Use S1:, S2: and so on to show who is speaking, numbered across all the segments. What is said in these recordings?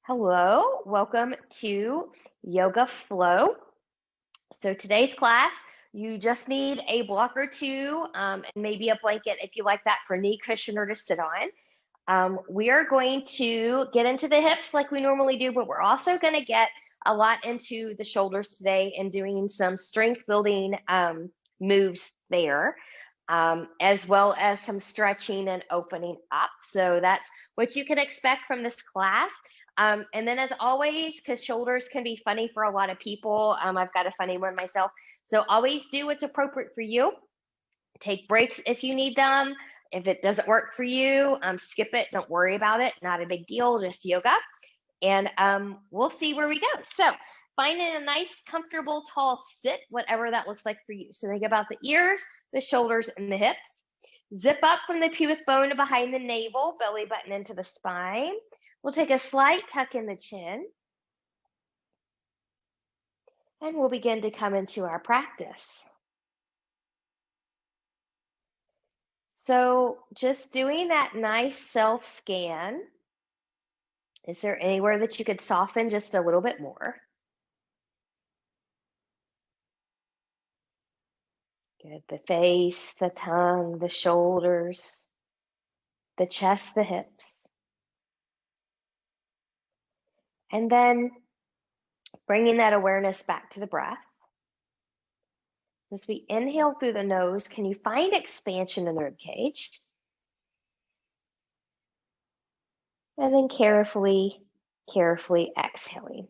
S1: Hello, welcome to Yoga Flow. So today's class, you just need a block or two and maybe a blanket if you like that for knee cushioner to sit on. We are going to get into the hips like we normally do, but we're also going to get a lot into the shoulders today and doing some strength building moves there, as well as some stretching and opening up. So that's what you can expect from this class. And then as always, because shoulders can be funny for a lot of people, I've got a funny one myself. So always do what's appropriate for you. Take breaks if you need them. If it doesn't work for you, skip it. Don't worry about it. Not a big deal, just yoga. And we'll see where we go. So finding a nice, comfortable, tall sit, whatever that looks like for you. So think about the ears, the shoulders, and the hips. Zip up from the pubic bone to behind the navel, belly button into the spine. We'll take a slight tuck in the chin. And we'll begin to come into our practice. So just doing that nice self-scan. Is there anywhere that you could soften just a little bit more? Good. The face, the tongue, the shoulders, the chest, the hips. And then bringing that awareness back to the breath. As we inhale through the nose, can you find expansion in the rib cage? And then carefully exhaling.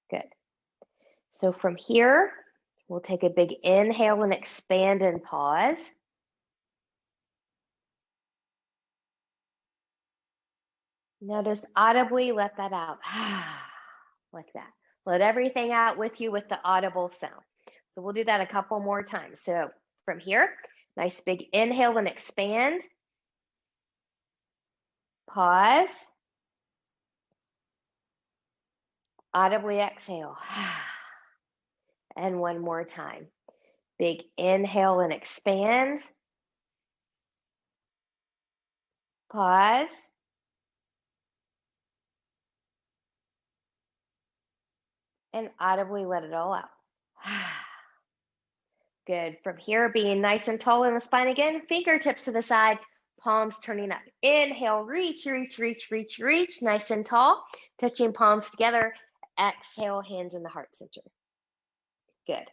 S1: Good. So from here, we'll take a big inhale and expand and pause. Now just audibly let that out, like that. Let everything out with you with the audible sound. So we'll do that a couple more times. So from here, nice big inhale and expand. Pause. Audibly exhale. And one more time. Big inhale and expand. Pause. And audibly let it all out. Good. From here, being nice and tall in the spine again, fingertips to the side, palms turning up. Inhale, reach, nice and tall, touching palms together. Exhale, hands in the heart center. Good.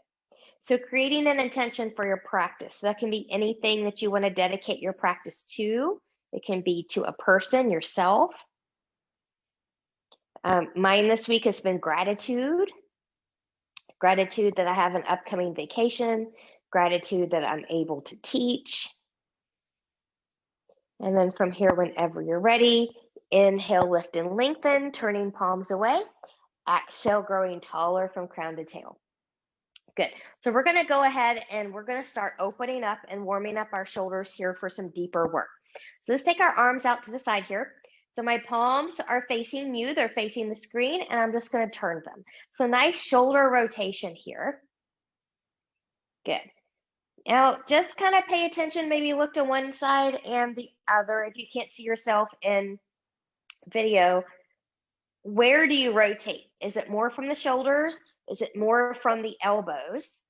S1: So creating an intention for your practice. That can be anything that you want to dedicate your practice to. It can be to a person, yourself. Mine this week has been gratitude. Gratitude that I have an upcoming vacation. Gratitude that I'm able to teach. And then from here, whenever you're ready, inhale, lift and lengthen, turning palms away. Exhale, growing taller from crown to tail. Good. So we're going to go ahead and we're going to start opening up and warming up our shoulders here for some deeper work. So let's take our arms out to the side here. So my palms are facing you. They're facing the screen, and I'm just going to turn them. So nice shoulder rotation here. Good. Now, just kind of pay attention, maybe look to one side and the other. If you can't see yourself in video, where do you rotate? Is it more from the shoulders? Is it more from the elbows?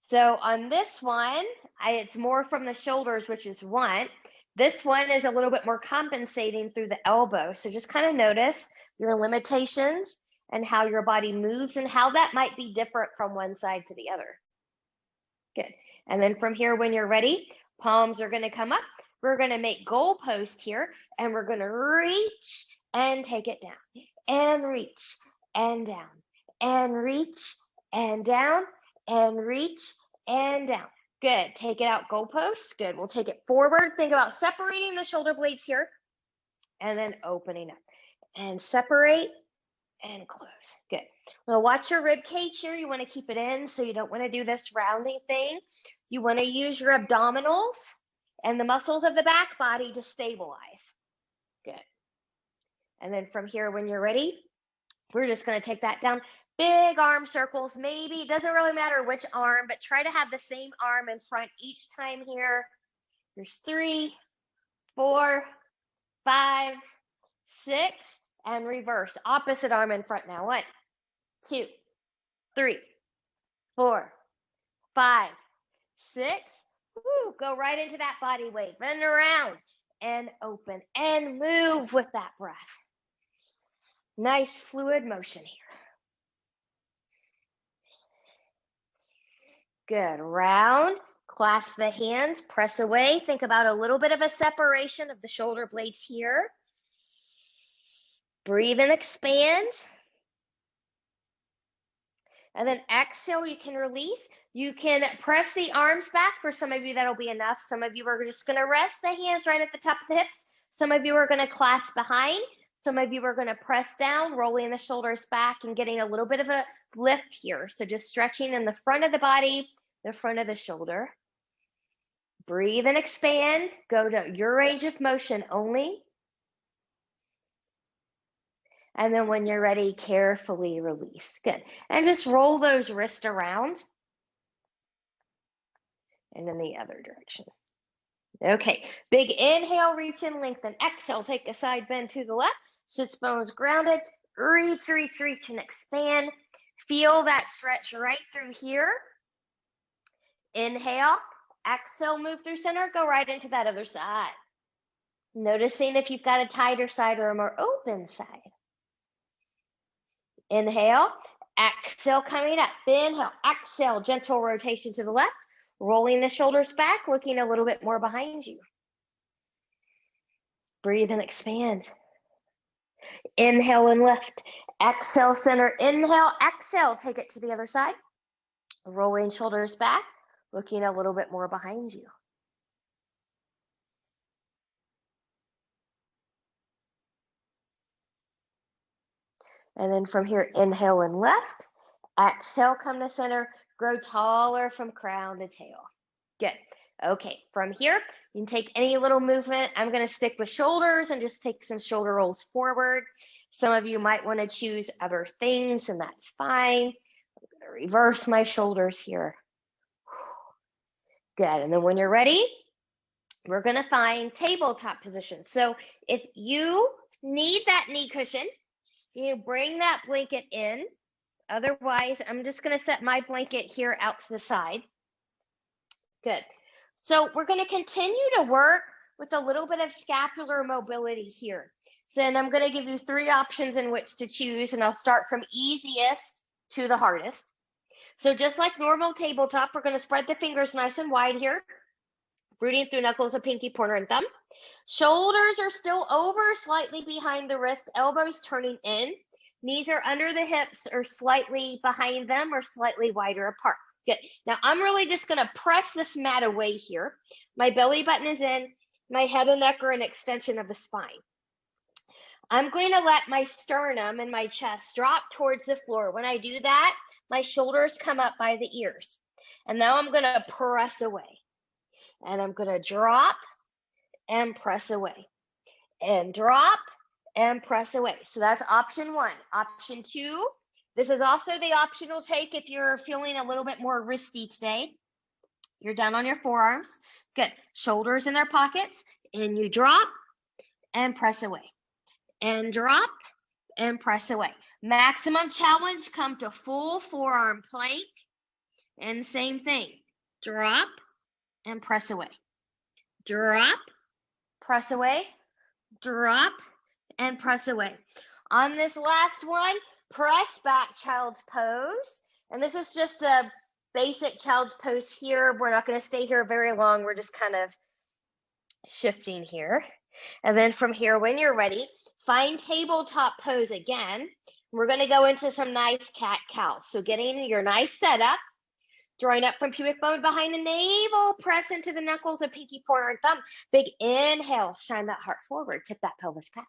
S1: So on this one, it's more from the shoulders, which is one. This one is a little bit more compensating through the elbow. So just kind of notice your limitations and how your body moves and how that might be different from one side to the other. Good. And then from here, when you're ready, palms are going to come up. We're going to make goalpost here, and we're going to reach and take it down, and reach and down, and reach and down, and reach and down. Good. Take it out, goalpost. Good. We'll take it forward. Think about separating the shoulder blades here, and then opening up, and separate and close. Good. Now watch your rib cage here. You want to keep it in, so you don't want to do this rounding thing. You want to use your abdominals and the muscles of the back body to stabilize. Good. And then from here, when you're ready, we're just going to take that down. Big arm circles, maybe. It doesn't really matter which arm, but try to have the same arm in front each time here. There's 3, 4, 5, 6, and reverse. Opposite arm in front now. 1, 2, 3, 4, 5, 6. Woo, go right into that body weight. Bend around and open and move with that breath. Nice fluid motion here. Good. Round. Clasp the hands, press away. Think about a little bit of a separation of the shoulder blades here. Breathe and expand. And then exhale, you can release. You can press the arms back. For some of you, that'll be enough. Some of you are just going to rest the hands right at the top of the hips. Some of you are going to clasp behind. Some of you are going to press down, rolling the shoulders back and getting a little bit of a lift here. So just stretching in the front of the body, the front of the shoulder. Breathe and expand. Go to your range of motion only. And then when you're ready, carefully release. Good. And just roll those wrists around. And in the other direction. Okay. Big inhale, reach and lengthen. Exhale, take a side bend to the left. Sits bones grounded. Reach, reach, reach, and expand. Feel that stretch right through here. Inhale. Exhale, move through center. Go right into that other side. Noticing if you've got a tighter side or a more open side. Inhale, exhale, coming up. Inhale, exhale, gentle rotation to the left. Rolling the shoulders back, looking a little bit more behind you. Breathe and expand. Inhale and lift. Exhale, center. Inhale, exhale, take it to the other side. Rolling shoulders back, looking a little bit more behind you. And then from here, inhale and left. Exhale, come to center. Grow taller from crown to tail. Good. Okay, from here, you can take any little movement. I'm going to stick with shoulders and just take some shoulder rolls forward. Some of you might want to choose other things, and that's fine. I'm going to reverse my shoulders here. Good. And then when you're ready, we're going to find tabletop position. So if you need that knee cushion, you bring that blanket in. Otherwise, I'm just going to set my blanket here out to the side. Good. So we're going to continue to work with a little bit of scapular mobility here. So then I'm going to give you 3 options in which to choose, and I'll start from easiest to the hardest. So just like normal tabletop, we're going to spread the fingers nice and wide here, rooting through knuckles of pinky, pointer, and thumb. Shoulders are still over, slightly behind the wrist, elbows turning in. Knees are under the hips or slightly behind them or slightly wider apart. Good. Now I'm really just going to press this mat away here. My belly button is in. My head and neck are an extension of the spine. I'm going to let my sternum and my chest drop towards the floor. When I do that, my shoulders come up by the ears. And now I'm going to press away. And I'm going to drop and press away. And drop and press away. So that's option 1. Option 2, this is also the optional take if you're feeling a little bit more wristy today. You're down on your forearms. Good. Shoulders in their pockets. And you drop and press away. And drop and press away. Maximum challenge, come to full forearm plank. And same thing. Drop and press away. Drop, press away, drop, and press away. On this last one, press back child's pose. And this is just a basic child's pose here. We're not going to stay here very long. We're just kind of shifting here. And then from here, when you're ready, find tabletop pose again. We're going to go into some nice cat-cow. So getting your nice setup. Drawing up from pubic bone behind the navel, press into the knuckles of pinky, pointer, and thumb. Big inhale, shine that heart forward, tip that pelvis back.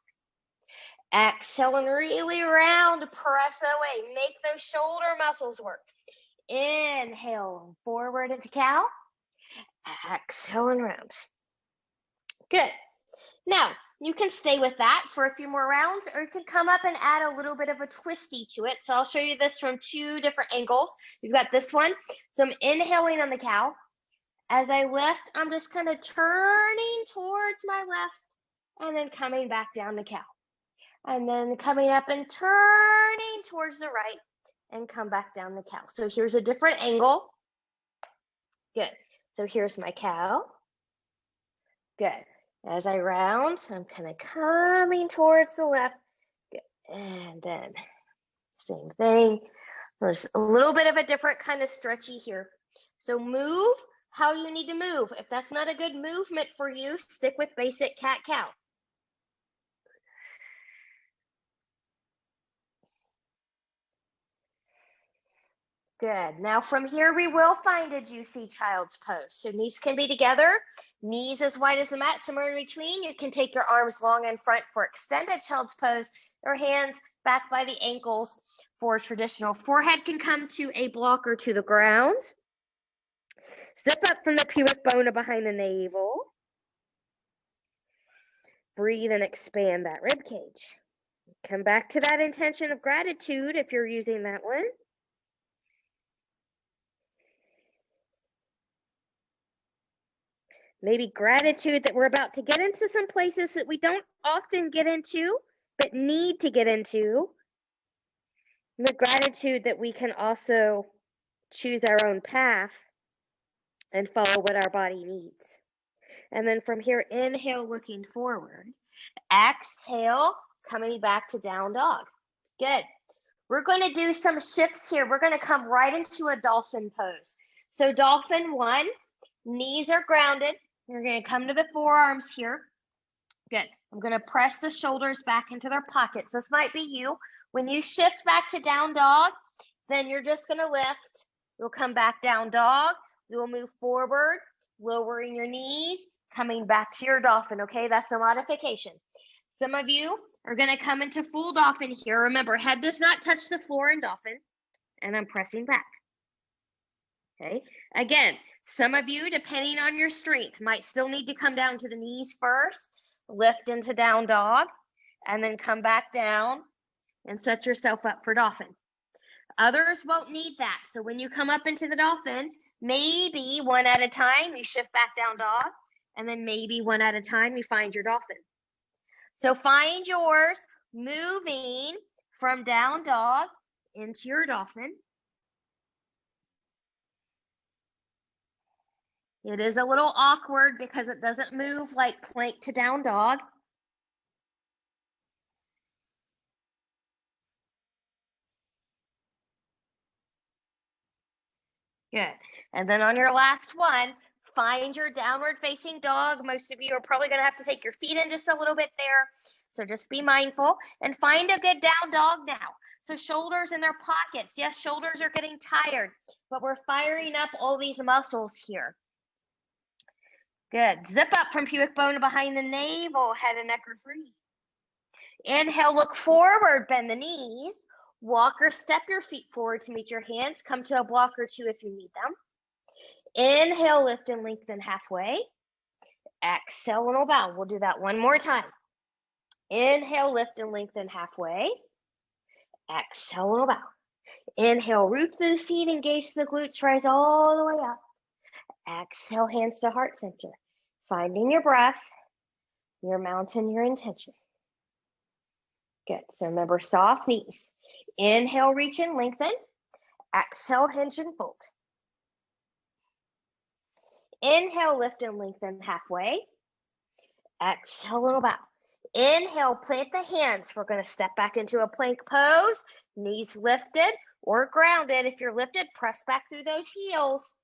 S1: Exhale and really round, press away. Make those shoulder muscles work. Inhale, forward into cow. Exhale and round. Good. Now, you can stay with that for a few more rounds, or you can come up and add a little bit of a twisty to it. So I'll show you this from 2 different angles. You've got this one. So I'm inhaling on the cow. As I lift, I'm just kind of turning towards my left and then coming back down the cow. And then coming up and turning towards the right and come back down the cow. So here's a different angle. Good. So here's my cow. Good. As I round, I'm kind of coming towards the left. Good. And then same thing. There's a little bit of a different kind of stretchy here. So move how you need to move. If that's not a good movement for you, stick with basic cat-cow. Good. Now from here, we will find a juicy child's pose. So knees can be together, knees as wide as the mat, somewhere in between. You can take your arms long in front for extended child's pose, or hands back by the ankles for traditional. Forehead can come to a block or to the ground. Zip up from the pubic bone behind the navel. Breathe and expand that rib cage. Come back to that intention of gratitude if you're using that one. Maybe gratitude that we're about to get into some places that we don't often get into, but need to get into. And the gratitude that we can also choose our own path and follow what our body needs. And then from here, inhale, looking forward. Exhale, coming back to down dog. Good. We're going to do some shifts here. We're going to come right into a dolphin pose. So dolphin 1, knees are grounded. You're going to come to the forearms here. Good. I'm going to press the shoulders back into their pockets. This might be you. When you shift back to down dog, then you're just going to lift. You'll come back down dog. You'll move forward, lowering your knees, coming back to your dolphin, okay? That's a modification. Some of you are going to come into full dolphin here. Remember, head does not touch the floor in dolphin, and I'm pressing back, okay? Again, some of you, depending on your strength, might still need to come down to the knees first, lift into down dog, and then come back down and set yourself up for dolphin. Others won't need that. So when you come up into the dolphin, maybe one at a time, you shift back down dog, and then maybe one at a time, you find your dolphin. So find yours moving from down dog into your dolphin. It is a little awkward because it doesn't move like plank to down dog. Good. And then on your last one, find your downward facing dog. Most of you are probably going to have to take your feet in just a little bit there. So just be mindful and find a good down dog now. So shoulders in their pockets. Yes, shoulders are getting tired, but we're firing up all these muscles here. Good. Zip up from pubic bone behind the navel, head and neck are free. Inhale, look forward, bend the knees. Walk or step your feet forward to meet your hands. Come to a block or two if you need them. Inhale, lift and lengthen halfway. Exhale, little bow. We'll do that one more time. Inhale, lift and lengthen halfway. Exhale, little bow. Inhale, root through the feet, engage the glutes, rise all the way up. Exhale, hands to heart center. Finding your breath, your mountain, your intention. Good. So remember, soft knees. Inhale, reach and lengthen. Exhale, hinge and fold. Inhale, lift and lengthen halfway. Exhale, little bow. Inhale, plant the hands. We're going to step back into a plank pose. Knees lifted or grounded. If you're lifted, press back through those heels.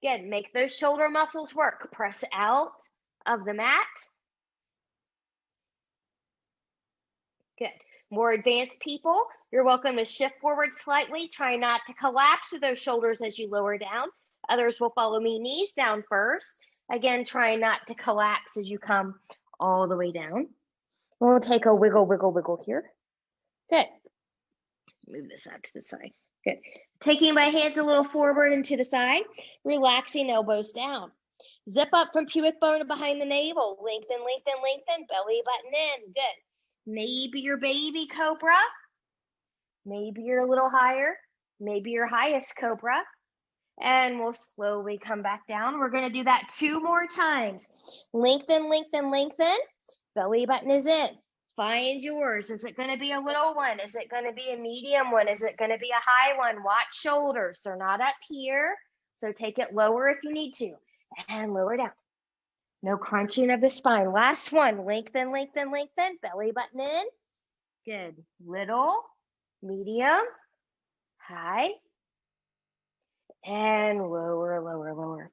S1: Good. Make those shoulder muscles work. Press out of the mat. Good. More advanced people, you're welcome to shift forward slightly. Try not to collapse with those shoulders as you lower down. Others will follow me, knees down first. Again, try not to collapse as you come all the way down. We'll take a wiggle, wiggle, wiggle here. Good. Let's move this out to the side. Good. Taking my hands a little forward and to the side, relaxing elbows down. Zip up from pubic bone behind the navel. Lengthen, lengthen, lengthen, belly button in. Good. Maybe your baby cobra. Maybe you're a little higher. Maybe your highest cobra. And we'll slowly come back down. We're going to do that 2 more times. Lengthen, lengthen, lengthen. Belly button is in. Find yours. Is it going to be a little one? Is it going to be a medium one? Is it going to be a high one? Watch shoulders. They're not up here. So take it lower if you need to. And lower down. No crunching of the spine. Last one. Lengthen, lengthen, lengthen. Belly button in. Good. Little, medium, high, and lower, lower, lower.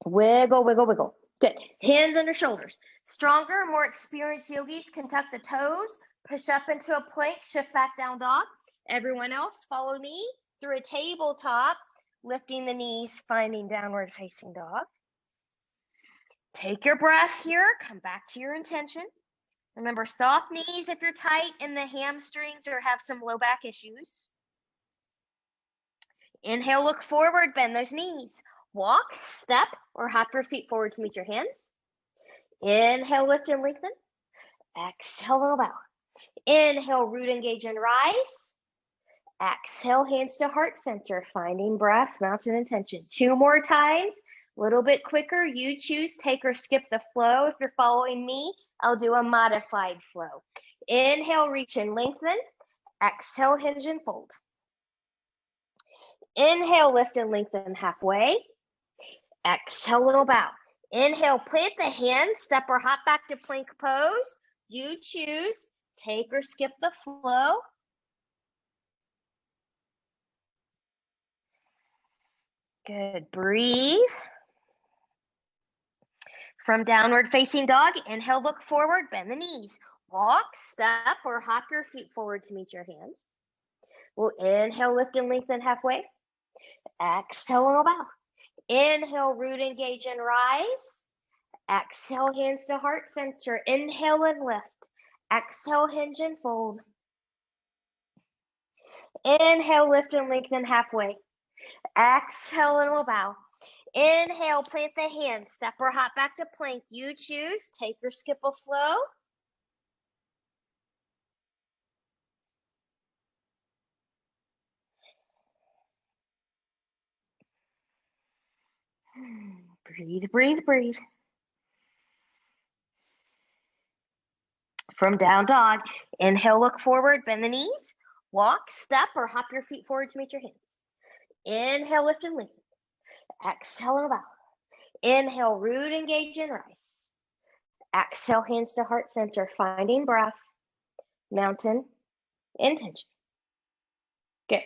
S1: Wiggle, wiggle, wiggle. Good. Hands under shoulders. Stronger, more experienced yogis can tuck the toes, push up into a plank, shift back down dog. Everyone else, follow me through a tabletop, lifting the knees, finding downward facing dog. Take your breath here. Come back to your intention. Remember, soft knees if you're tight in the hamstrings or have some low back issues. Inhale, look forward, bend those knees. Walk, step, or hop your feet forward to meet your hands. Inhale, lift and lengthen. Exhale, little bow. Inhale, root, engage, and rise. Exhale, hands to heart center, finding breath, mountain intention. 2 more times, a little bit quicker. You choose, take or skip the flow. If you're following me, I'll do a modified flow. Inhale, reach and lengthen. Exhale, hinge and fold. Inhale, lift and lengthen halfway. Exhale, little bow. Inhale, plant the hands, step or hop back to plank pose. You choose, take or skip the flow. Good, breathe. From downward facing dog, inhale, look forward, bend the knees. Walk, step, or hop your feet forward to meet your hands. We'll inhale, lift and lengthen halfway. Exhale, little bow. Inhale, root, engage, and rise. Exhale, hands to heart center. Inhale and lift. Exhale, hinge and fold. Inhale, lift and lengthen halfway. Exhale, and we'll bow. Inhale, plant the hands, step or hop back to plank. You choose, take or skip a flow. Breathe, breathe, breathe. From down dog, inhale, look forward, bend the knees. Walk, step, or hop your feet forward to meet your hands. Inhale, lift and lengthen. Exhale, and bow. Inhale, root, engage, and rise. Exhale, hands to heart center, finding breath, mountain, intention. Good.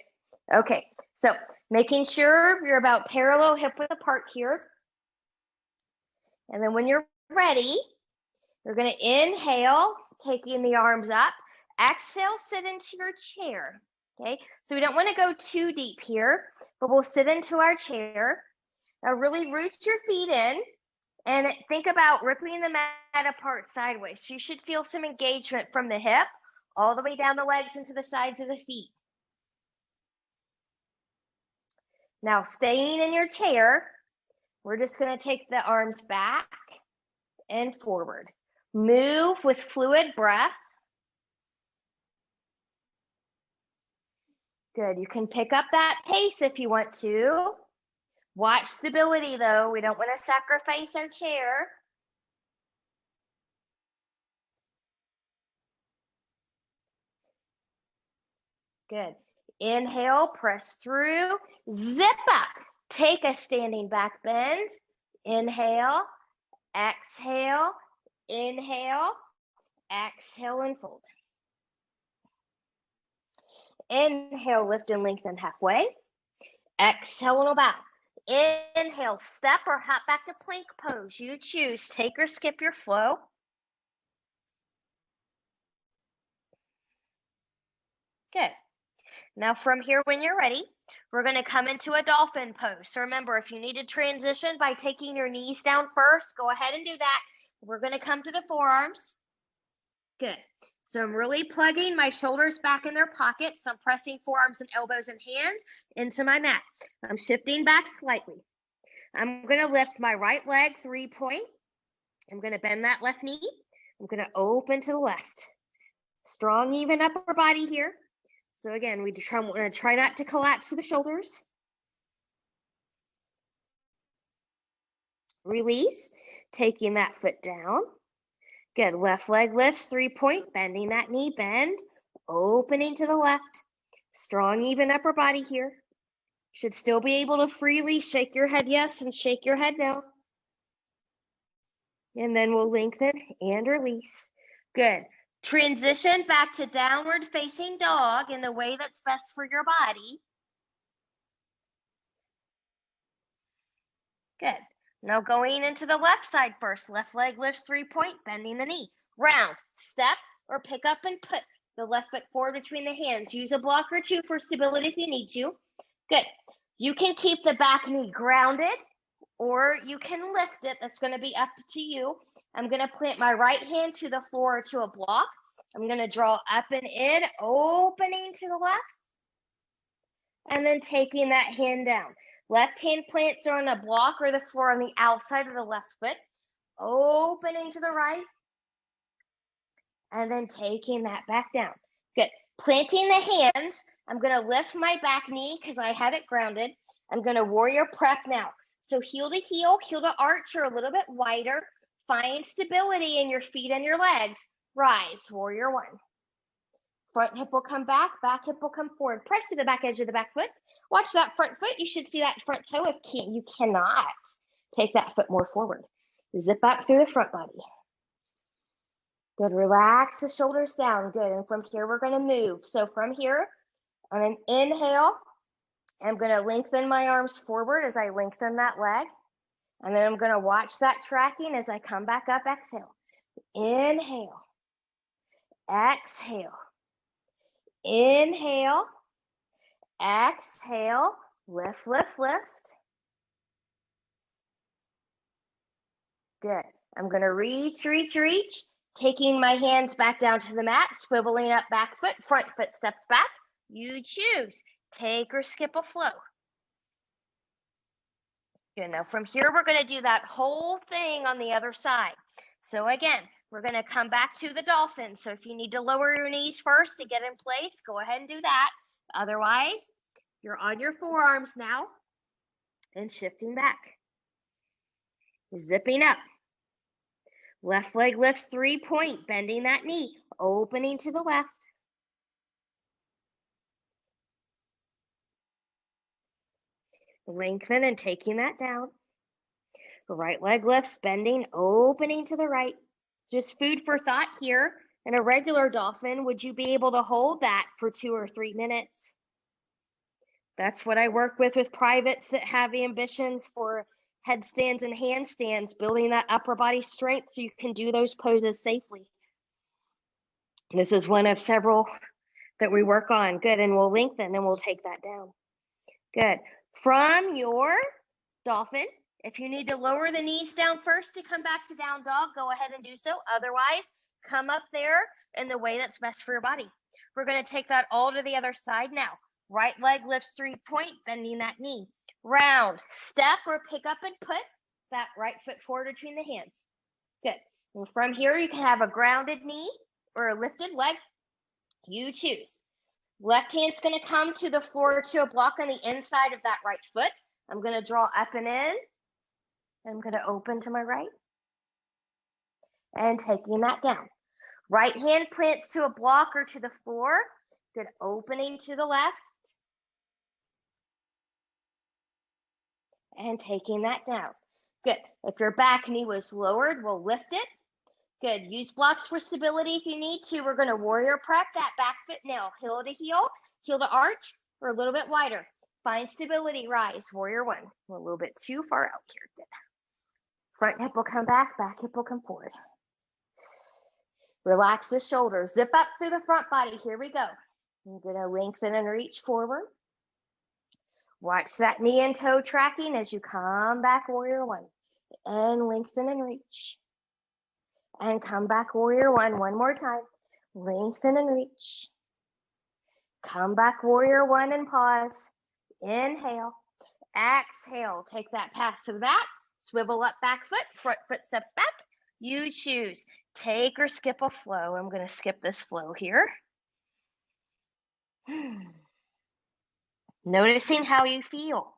S1: Okay, so making sure you're about parallel hip width apart here. And then when you're ready, you're going to inhale, taking the arms up. Exhale, sit into your chair. Okay, so we don't want to go too deep here, but we'll sit into our chair. Now really root your feet in and think about ripping the mat apart sideways. So you should feel some engagement from the hip all the way down the legs into the sides of the feet. Now staying in your chair, we're just going to take the arms back and forward. Move with fluid breath. Good. You can pick up that pace if you want to. Watch stability though. We don't want to sacrifice our chair. Good. Inhale, press through, zip up. Take a standing back bend. Inhale, exhale, inhale, exhale, and fold. Inhale, lift and lengthen halfway. Exhale, and bow. Inhale, step or hop back to plank pose. You choose, take or skip your flow. Good. Now from here, when you're ready, we're going to come into a dolphin pose. So remember, if you need to transition by taking your knees down first, go ahead and do that. We're going to come to the forearms. Good. So I'm really plugging my shoulders back in their pockets. So I'm pressing forearms and elbows and hands into my mat. I'm shifting back slightly. I'm going to lift my right leg 3-point. I'm going to bend that left knee. I'm going to open to the left. Strong, even upper body here. So again, we're going to try not to collapse to the shoulders. Release, taking that foot down. Good. Left leg lifts, 3-point, bending that knee, bend, opening to the left. Strong, even upper body here. Should still be able to freely shake your head yes and shake your head no. And then we'll lengthen and release. Good. Transition back to downward facing dog in the way that's best for your body. Good. Now going into the left side first. Left leg lifts, 3-point, bending the knee. Round, step, or pick up and put the left foot forward between the hands. Use a block or two for stability if you need to. Good. You can keep the back knee grounded, or you can lift it. That's going to be up to you. I'm going to plant my right hand to the floor or to a block. I'm going to draw up and in, opening to the left, and then taking that hand down. Left hand plants are on the block or the floor on the outside of the left foot, opening to the right, and then taking that back down. Good. Planting the hands, I'm going to lift my back knee because I had it grounded. I'm going to warrior prep now. So heel to arch, or a little bit wider. Find stability in your feet and your legs. Rise, warrior one. Front hip will come back hip will come forward. Press to the back edge of the back foot. Watch that front foot. You should see that front toe. If you cannot, take that foot more forward. Zip up through the front body. Good. Relax the shoulders down. Good. And from here, we're going to move. So from here, on an inhale, I'm going to lengthen my arms forward as I lengthen that leg. And then I'm going to watch that tracking as I come back up. Exhale. Inhale. Exhale. Inhale. Exhale. Lift, lift, lift. Good. I'm going to reach, reach, reach. Taking my hands back down to the mat, swiveling up back foot, front foot steps back. You choose. Take or skip a flow. Good. Now from here, we're going to do that whole thing on the other side. So again, we're going to come back to the dolphin. So if you need to lower your knees first to get in place, go ahead and do that. Otherwise, you're on your forearms now and shifting back. Zipping up. Left leg lifts, 3-point, bending that knee, opening to the left. Lengthen and taking that down. The right leg lifts, bending, opening to the right. Just food for thought here. In a regular dolphin, would you be able to hold that for 2 or 3 minutes? That's what I work with privates that have ambitions for headstands and handstands, building that upper body strength so you can do those poses safely. This is one of several that we work on. Good. And we'll lengthen and we'll take that down. Good. From your dolphin, if you need to lower the knees down first to come back to down dog, go ahead and do so. Otherwise, come up there in the way that's best for your body. We're going to take that all to the other side now. Right leg lifts, 3-point, bending that knee. Round, step, or pick up and put that right foot forward between the hands. Good. And from here, you can have a grounded knee or a lifted leg. You choose. Left hand's going to come to the floor to a block on the inside of that right foot. I'm going to draw up and in. I'm going to open to my right. And taking that down. Right hand plants to a block or to the floor. Good. Opening to the left. And taking that down. Good. If your back knee was lowered, we'll lift it. Good. Use blocks for stability if you need to. We're going to warrior prep that back foot now. Heel to arch, or a little bit wider. Find stability, rise, warrior one. We're a little bit too far out here. Good. Front hip will come back hip will come forward. Relax the shoulders. Zip up through the front body. Here we go. I'm going to lengthen and reach forward. Watch that knee and toe tracking as you come back, warrior one. And lengthen and reach. And come back, warrior one. One more time. Lengthen and reach. Come back, warrior one, and pause. Inhale. Exhale. Take that pass to the back. Swivel up back foot. Front foot steps back. You choose. Take or skip a flow. I'm going to skip this flow here. Noticing how you feel.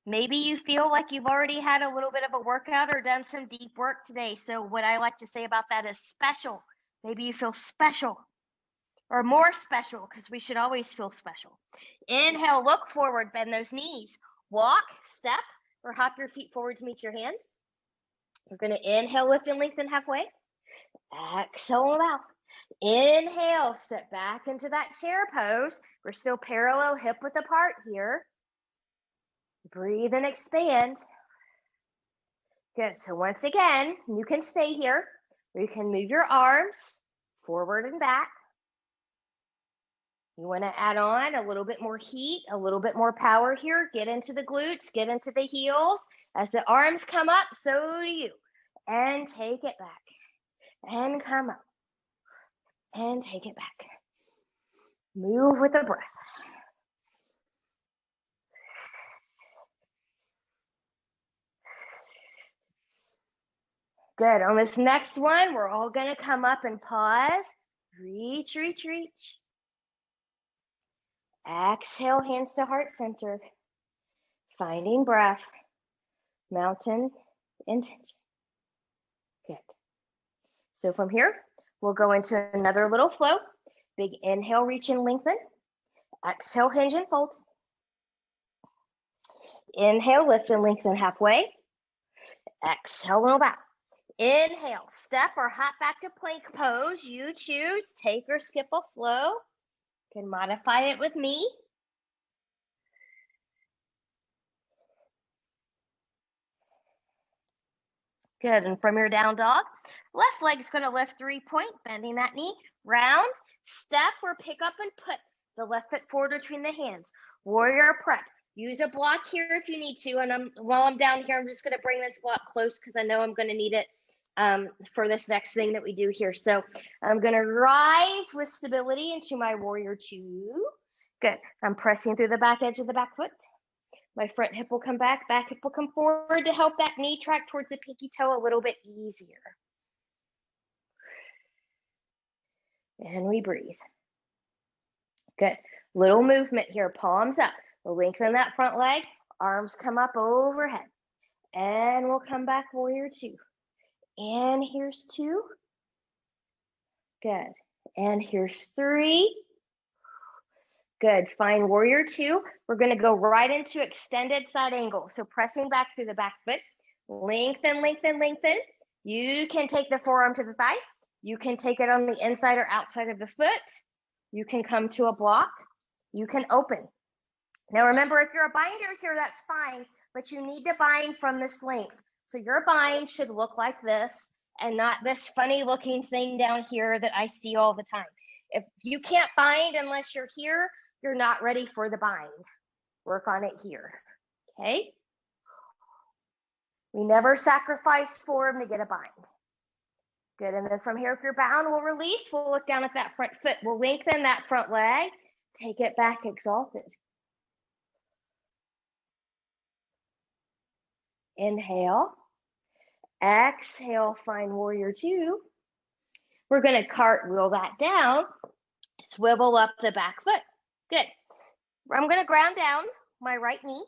S1: Maybe you feel like you've already had a little bit of a workout or done some deep work today. So what I like to say about that is special. Maybe you feel special or more special, because we should always feel special. Inhale, look forward, bend those knees. Walk, step, or hop your feet forward to meet your hands. We're going to inhale, lift and lengthen halfway. Exhale, out. Inhale, step back into that chair pose. We're still parallel hip width apart here. Breathe and expand. Good. So once again, you can stay here, or you can move your arms forward and back. You want to add on a little bit more heat, a little bit more power here. Get into the glutes, get into the heels. As the arms come up, so do you. And take it back. And come up. And take it back. Move with the breath. Good. On this next one, we're all going to come up and pause. Reach, reach, reach. Exhale, hands to heart center. Finding breath. Mountain intention. Good. So from here, we'll go into another little flow. Big inhale, reach and lengthen. Exhale, hinge and fold. Inhale, lift and lengthen halfway. Exhale, little bow. Inhale, step or hop back to plank pose. You choose, take or skip a flow. You can modify it with me. Good, and from your down dog, left leg's gonna lift 3-point, bending that knee, round, step or pick up and put the left foot forward between the hands. Warrior prep. Use a block here if you need to, and while I'm down here, I'm just gonna bring this block close because I know I'm gonna need it for this next thing that we do here. So I'm gonna rise with stability into my warrior 2. Good, I'm pressing through the back edge of the back foot. My front hip will come back hip will come forward to help that knee track towards the pinky toe a little bit easier. And we breathe. Good. Little movement here, palms up. We'll lengthen that front leg, arms come up overhead. And we'll come back, warrior 2. And here's 2. Good. And here's 3. Good. Find warrior 2. We're going to go right into extended side angle. So pressing back through the back foot. Lengthen, lengthen, lengthen. You can take the forearm to the thigh. You can take it on the inside or outside of the foot. You can come to a block. You can open. Now remember, if you're a binder here, that's fine, but you need to bind from this length. So your bind should look like this and not this funny looking thing down here that I see all the time. If you can't bind unless you're here, you're not ready for the bind. Work on it here, okay? We never sacrifice form to get a bind. Good, and then from here, if you're bound, we'll release. We'll look down at that front foot. We'll lengthen that front leg. Take it back, exalted. Inhale. Exhale, find warrior 2. We're going to cartwheel that down. Swivel up the back foot. Good. I'm going to ground down my right knee.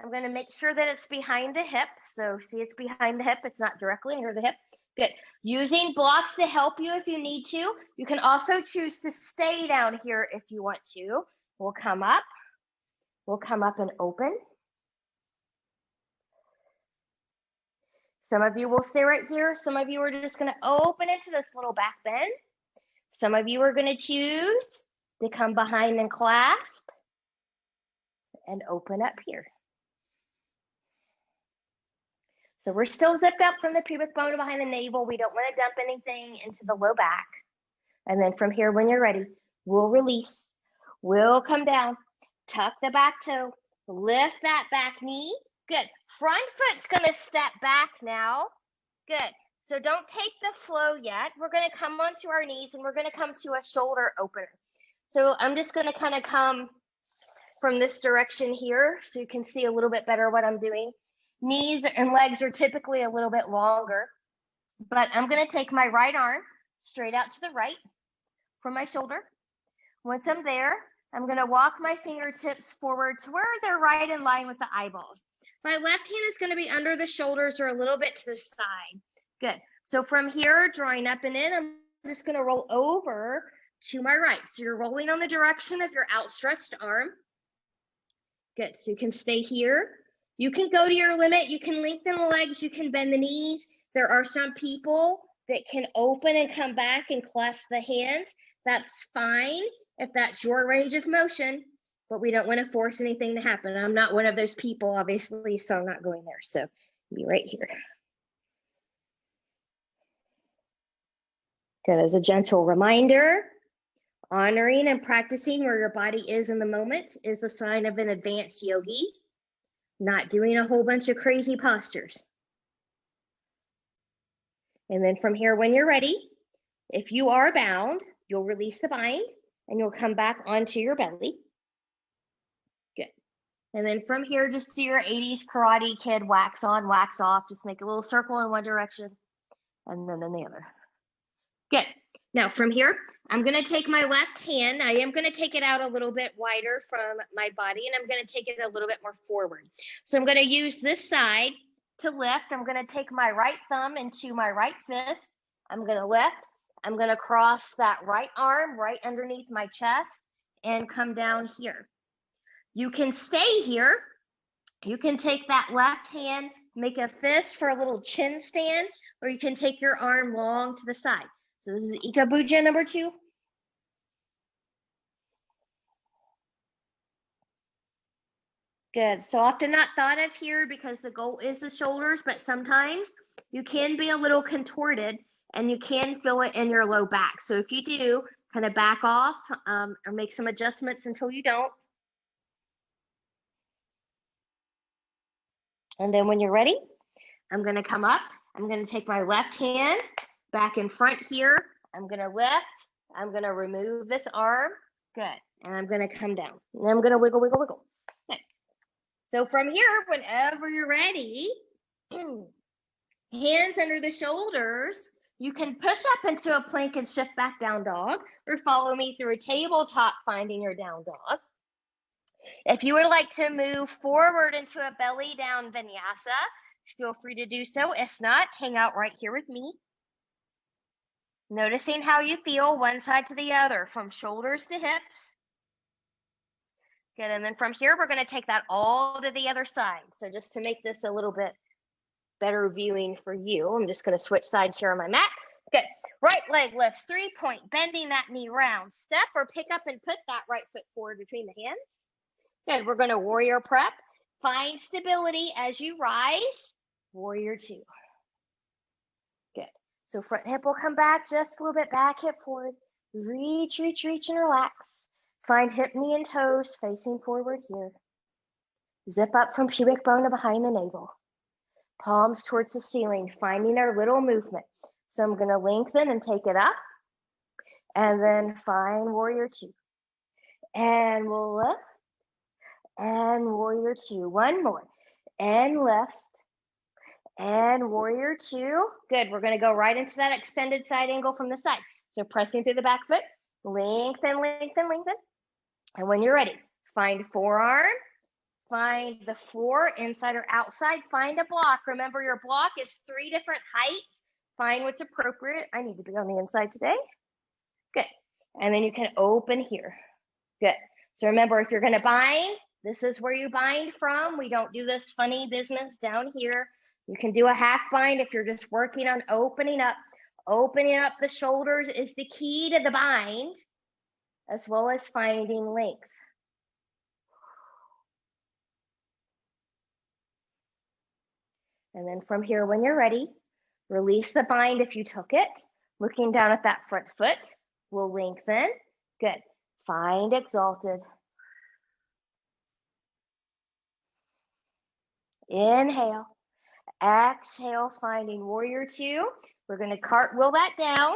S1: I'm going to make sure that it's behind the hip. So see, it's behind the hip. It's not directly under the hip. Good. Using blocks to help you if you need to. You can also choose to stay down here if you want to. We'll come up. We'll come up and open. Some of you will stay right here. Some of you are just going to open into this little back bend. Some of you are going to choose to come behind and clasp and open up here. So we're still zipped up from the pubic bone behind the navel. We don't want to dump anything into the low back. And then from here, when you're ready, we'll release. We'll come down, tuck the back toe, lift that back knee. Good. Front foot's going to step back now. Good. So don't take the flow yet. We're going to come onto our knees and we're going to come to a shoulder opener. So I'm just going to kind of come from this direction here so you can see a little bit better what I'm doing. Knees and legs are typically a little bit longer, but I'm going to take my right arm straight out to the right from my shoulder. Once I'm there, I'm going to walk my fingertips forward to where they're right in line with the eyeballs. My left hand is going to be under the shoulders or a little bit to the side. Good. So from here, drawing up and in, I'm just going to roll over to my right. So you're rolling on the direction of your outstretched arm. Good. So you can stay here. You can go to your limit. You can lengthen the legs. You can bend the knees. There are some people that can open and come back and clasp the hands. That's fine if that's your range of motion, but we don't want to force anything to happen. I'm not one of those people, obviously, so I'm not going there. So be right here. Good. As a gentle reminder, honoring and practicing where your body is in the moment is a sign of an advanced yogi, not doing a whole bunch of crazy postures. And then from here, when you're ready, if you are bound, you'll release the bind and you'll come back onto your belly. Good. And then from here, just do your 80s Karate Kid wax on, wax off. Just make a little circle in one direction and then in the other. Good. Now from here, I'm going to take my left hand. I am going to take it out a little bit wider from my body, and I'm going to take it a little bit more forward. So I'm going to use this side to lift. I'm going to take my right thumb into my right fist. I'm going to lift. I'm going to cross that right arm right underneath my chest and come down here. You can stay here. You can take that left hand, make a fist for a little chin stand, or you can take your arm long to the side. So this is Ikabuja number 2. Good. So often not thought of here because the goal is the shoulders, but sometimes you can be a little contorted and you can feel it in your low back. So if you do, kind of back off or make some adjustments until you don't. And then when you're ready, I'm going to come up. I'm going to take my left hand back in front here. I'm going to lift. I'm going to remove this arm. Good. And I'm going to come down. And I'm going to wiggle, wiggle, wiggle. Good. So from here, whenever you're ready, hands under the shoulders, you can push up into a plank and shift back down dog, or follow me through a tabletop, finding your down dog. If you would like to move forward into a belly down vinyasa, feel free to do so. If not, hang out right here with me. Noticing how you feel one side to the other, from shoulders to hips. Good, and then from here, we're going to take that all to the other side. So just to make this a little bit better viewing for you, I'm just going to switch sides here on my mat. Good, right leg lifts, 3-point, bending that knee round. Step or pick up and put that right foot forward between the hands. Good, we're going to warrior prep. Find stability as you rise. Warrior 2. Good. So front hip will come back just a little bit, back hip forward. Reach, reach, reach, and relax. Find hip, knee, and toes facing forward here. Zip up from pubic bone to behind the navel. Palms towards the ceiling, finding our little movement. So I'm going to lengthen and take it up. And then find warrior 2. And we'll lift. And warrior 2. One more. And lift. And warrior 2. Good. We're going to go right into that extended side angle from the side. So pressing through the back foot. Lengthen, lengthen, lengthen. And when you're ready, find forearm. Find the floor, inside or outside. Find a block. Remember, your block is 3 different heights. Find what's appropriate. I need to be on the inside today. Good. And then you can open here. Good. So remember, if you're going to bind, this is where you bind from. We don't do this funny business down here. You can do a half bind if you're just working on opening up. Opening up the shoulders is the key to the bind, as well as finding length. And then from here, when you're ready, release the bind if you took it. Looking down at that front foot, we'll lengthen. Good. Find exalted. Inhale. Exhale, finding warrior 2. We're going to cartwheel that down.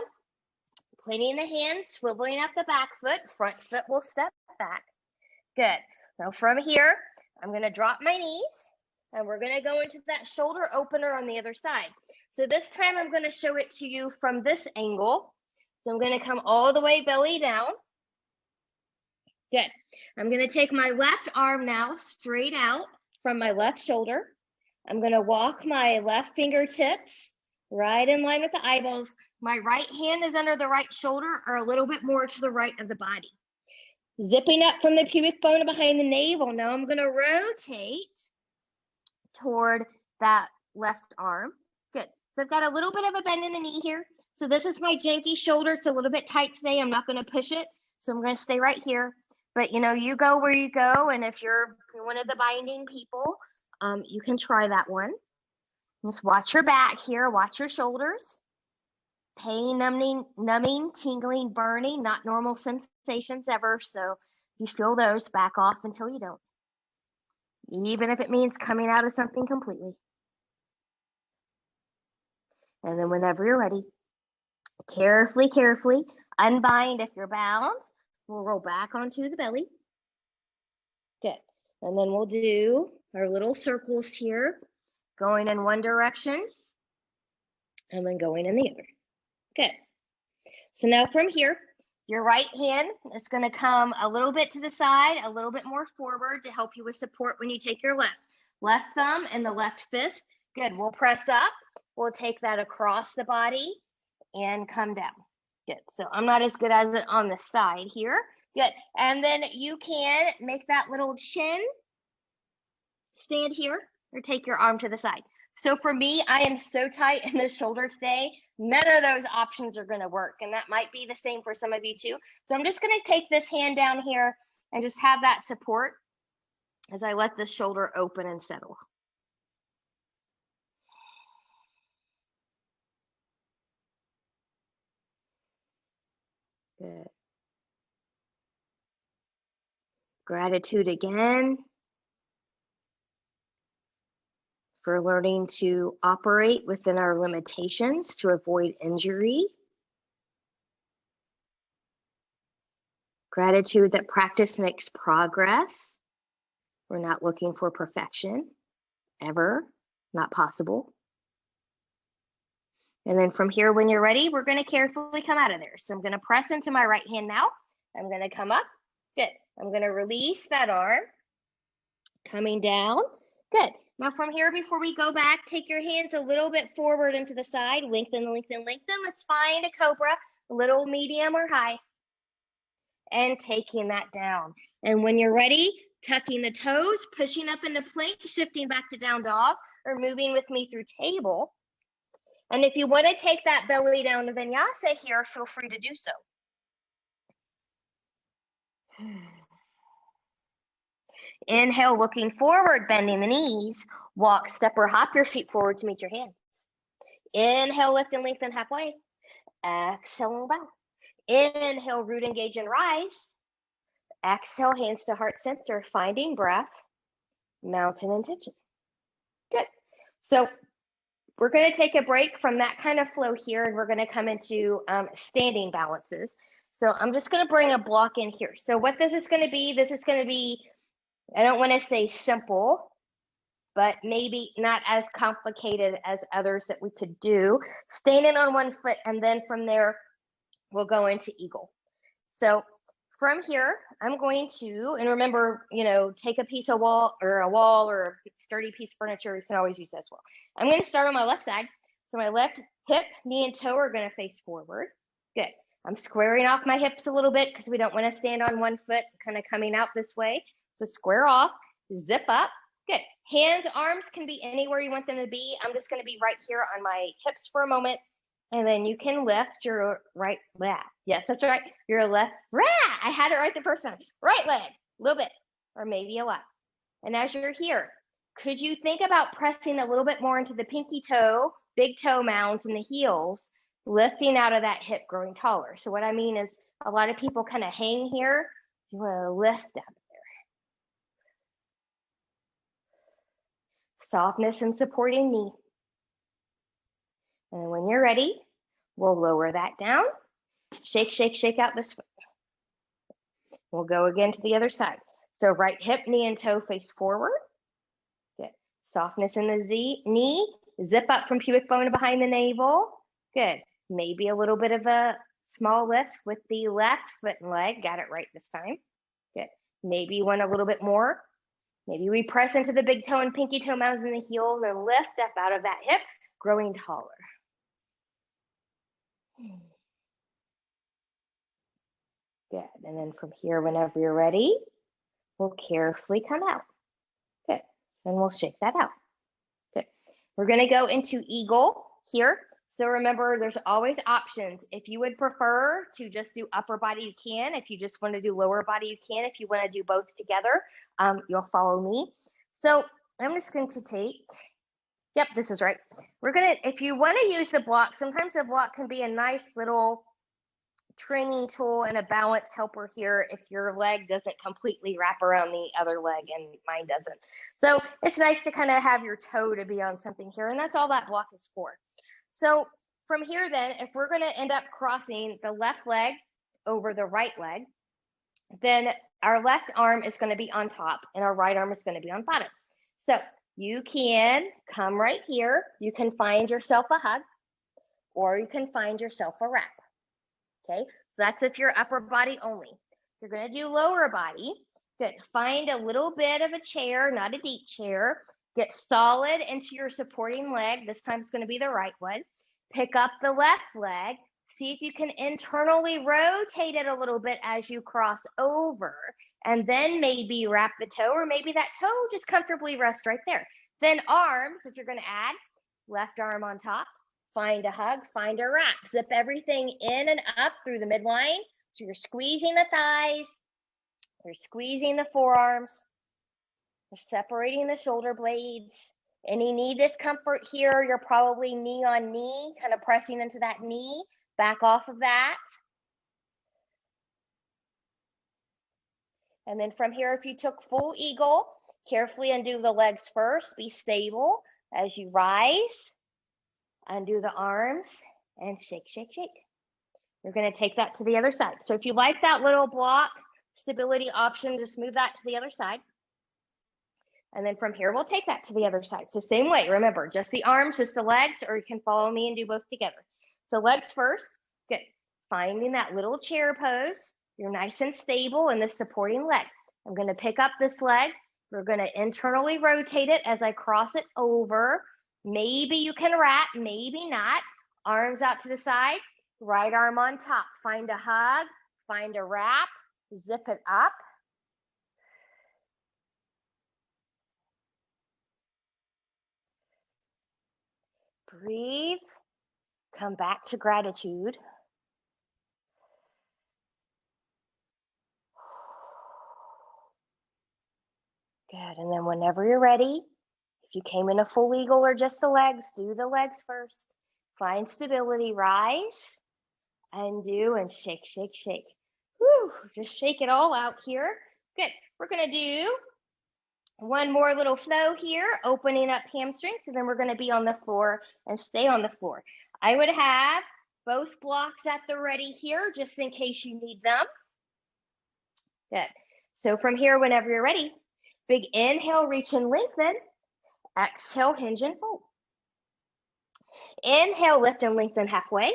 S1: Planting the hands, swiveling up the back foot. Front foot will step back. Good. Now from here, I'm going to drop my knees. And we're going to go into that shoulder opener on the other side. So this time I'm going to show it to you from this angle. So I'm going to come all the way belly down. Good. I'm going to take my left arm now straight out from my left shoulder. I'm gonna walk my left fingertips right in line with the eyeballs. My right hand is under the right shoulder or a little bit more to the right of the body. Zipping up from the pubic bone behind the navel. Now I'm gonna rotate toward that left arm. Good. So I've got a little bit of a bend in the knee here. So this is my janky shoulder. It's a little bit tight today. I'm not gonna push it. So I'm gonna stay right here. But you know, you go where you go. And if you're one of the binding people, you can try that one. Just watch your back here, watch your shoulders. Pain, numbing, tingling, burning, not normal sensations ever. So if you feel those, back off until you don't. Even if it means coming out of something completely. And then whenever you're ready, carefully unbind if you're bound. We'll roll back onto the belly. Good. And then we'll do our little circles here, going in one direction and then going in the other. Good. So now from here, your right hand is going to come a little bit to the side, a little bit more forward to help you with support when you take your left thumb and the left fist. Good. We'll press up. We'll take that across the body and come down. Good. So I'm not as good as it on the side here. Good. And then you can make that little chin stand here or take your arm to the side. So for me, I am so tight in the shoulder today, none of those options are going to work. And that might be the same for some of you too. So I'm just going to take this hand down here and just have that support as I let the shoulder open and settle. Good. Gratitude again for learning to operate within our limitations to avoid injury. Gratitude that practice makes progress. We're not looking for perfection, ever, not possible. And then from here, when you're ready, we're going to carefully come out of there. So I'm going to press into my right hand now. I'm going to come up. Good. I'm going to release that arm. Coming down. Good. Now from here, before we go back, take your hands a little bit forward into the side. Lengthen. Let's find a Cobra, little, medium, or high. And taking that down. And when you're ready, tucking the toes, pushing up into plank, shifting back to down dog, or moving with me through table. And if you want to take that belly down to vinyasa here, feel free to do so. Inhale, looking forward, bending the knees. Walk, step, or hop your feet forward to meet your hands. Inhale, lift and lengthen halfway. Exhale, and bow. Inhale, root, engage, and rise. Exhale, hands to heart center, finding breath, mountain intention. Good. So we're going to take a break from that kind of flow here, and we're going to come into standing balances. So I'm just going to bring a block in here. So what this is going to be, I don't want to say simple, but maybe not as complicated as others that we could do. Standing on one foot, and then from there, we'll go into eagle. So from here, I'm going to, and remember, take a piece of wall or a sturdy piece of furniture. You can always use that as well. I'm going to start on my left side. So my left hip, knee, and toe are going to face forward. Good. I'm squaring off my hips a little bit because we don't want to stand on one foot, kind of coming out this way. So square off, zip up. Good. Hands, arms can be anywhere you want them to be. I'm just going to be right here on my hips for a moment. And then you can lift your right leg. Yes, that's right. Your left, I had it right the first time. Right leg, a little bit, or maybe a lot. And as you're here, could you think about pressing a little bit more into the pinky toe, big toe mounds, and the heels, lifting out of that hip, growing taller? So what I mean is a lot of people kind of hang here. You want to lift out of there. Softness and supporting knee. And when you're ready, we'll lower that down. Shake, shake, shake out this foot. We'll go again to the other side. So right hip, knee, and toe face forward. Good. Softness in the knee. Zip up from pubic bone behind the navel. Good. Maybe a little bit of a small lift with the left foot and leg. Got it right this time. Good. Maybe you want a little bit more. Maybe we press into the big toe and pinky toe mounds in the heels and lift up out of that hip, growing taller. Good. And then from here, whenever you're ready, we'll carefully come out. Good. And we'll shake that out. Good. We're going to go into eagle here. So remember, there's always options. If you would prefer to just do upper body, you can. If you just want to do lower body, you can. If you want to do both together, you'll follow me. So I'm just going to take, yep, this is right. We're going to, if you want to use the block, sometimes the block can be a nice little training tool and a balance helper here if your leg doesn't completely wrap around the other leg and mine doesn't. So it's nice to kind of have your toe to be on something here, and that's all that block is for. So from here then, if we're going to end up crossing the left leg over the right leg, then our left arm is going to be on top and our right arm is going to be on bottom. So you can come right here. You can find yourself a hug, or you can find yourself a wrap. Okay, so that's if you're upper body only. If you're going to do lower body, good. Find a little bit of a chair, not a deep chair. Get solid into your supporting leg. This time it's going to be the right one. Pick up the left leg. See if you can internally rotate it a little bit as you cross over. And then maybe wrap the toe, or maybe that toe just comfortably rests right there. Then arms, if you're going to add, left arm on top. Find a hug, find a wrap. Zip everything in and up through the midline. So you're squeezing the thighs. You're squeezing the forearms. You're separating the shoulder blades. Any knee discomfort here, you're probably knee on knee, kind of pressing into that knee. Back off of that. And then from here, if you took full eagle, carefully undo the legs first. Be stable as you rise. Undo the arms and shake, shake, shake. You're going to take that to the other side. So if you like that little block stability option, just move that to the other side. And then from here, we'll take that to the other side. So same way, remember, just the arms, just the legs, or you can follow me and do both together. So legs first, good. Finding that little chair pose. You're nice and stable in the supporting leg. I'm going to pick up this leg. We're going to internally rotate it as I cross it over. Maybe you can wrap, maybe not. Arms out to the side, right arm on top. Find a hug, find a wrap, zip it up. Breathe, come back to gratitude. Good, and then whenever you're ready, if you came in a full eagle or just the legs, do the legs first. Find stability, rise, undo, and shake, shake, shake. Whew, just shake it all out here. Good, we're gonna do one more little flow here, opening up hamstrings, and then we're gonna be on the floor and stay on the floor. I would have both blocks at the ready here, just in case you need them. Good, so from here, whenever you're ready, big inhale, reach and lengthen. Exhale, hinge and fold. Inhale, lift and lengthen halfway.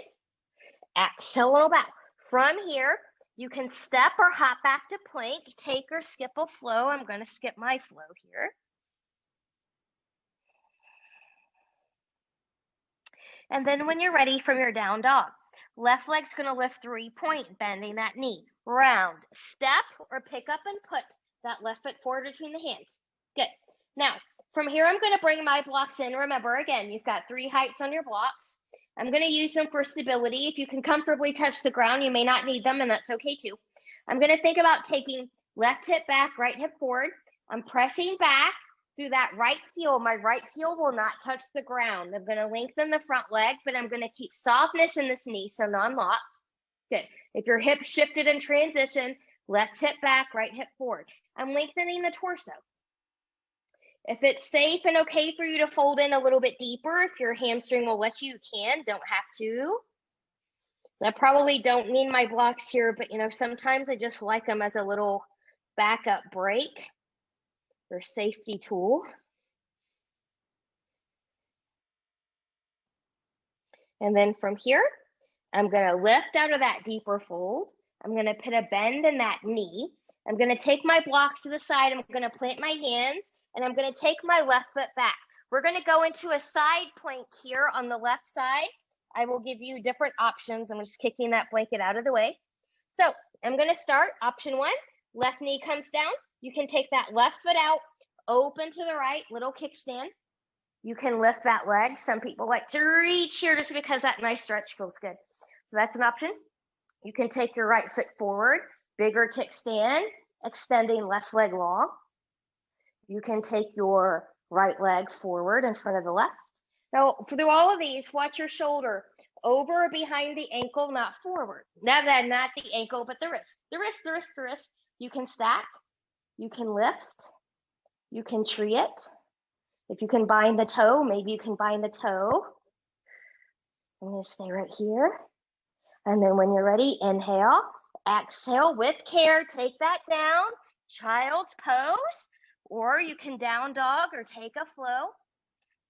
S1: Exhale, little bow. From here, you can step or hop back to plank, take or skip a flow. I'm going to skip my flow here. And then when you're ready from your down dog, left leg's going to lift 3-point, bending that knee. Round, step, or pick up and put that left foot forward between the hands. Good. Now, from here, I'm going to bring my blocks in. Remember, again, you've got 3 heights on your blocks. I'm going to use them for stability. If you can comfortably touch the ground, you may not need them, and that's okay too. I'm going to think about taking left hip back, right hip forward. I'm pressing back through that right heel. My right heel will not touch the ground. I'm going to lengthen the front leg, but I'm going to keep softness in this knee, so non-locked. Good. If your hip shifted in transition, left hip back, right hip forward. I'm lengthening the torso. If it's safe and okay for you to fold in a little bit deeper, if your hamstring will let you, you can, don't have to. I probably don't need my blocks here, but sometimes I just like them as a little backup break or safety tool. And then from here, I'm going to lift out of that deeper fold. I'm going to put a bend in that knee. I'm going to take my blocks to the side. I'm going to plant my hands, and I'm going to take my left foot back. We're going to go into a side plank here on the left side. I will give you different options. I'm just kicking that blanket out of the way. So I'm going to start option 1. Left knee comes down. You can take that left foot out, open to the right, little kickstand. You can lift that leg. Some people like to reach here just because that nice stretch feels good. So that's an option. You can take your right foot forward, bigger kickstand, extending left leg long. You can take your right leg forward in front of the left. Now, through all of these, watch your shoulder over or behind the ankle, not forward. Now, not the ankle, but the wrist. The wrist, the wrist, the wrist. You can stack. You can lift. You can tree it. If you can bind the toe, maybe you can bind the toe. I'm going to stay right here. And then when you're ready, inhale, exhale with care, take that down, child's pose, or you can down dog or take a flow.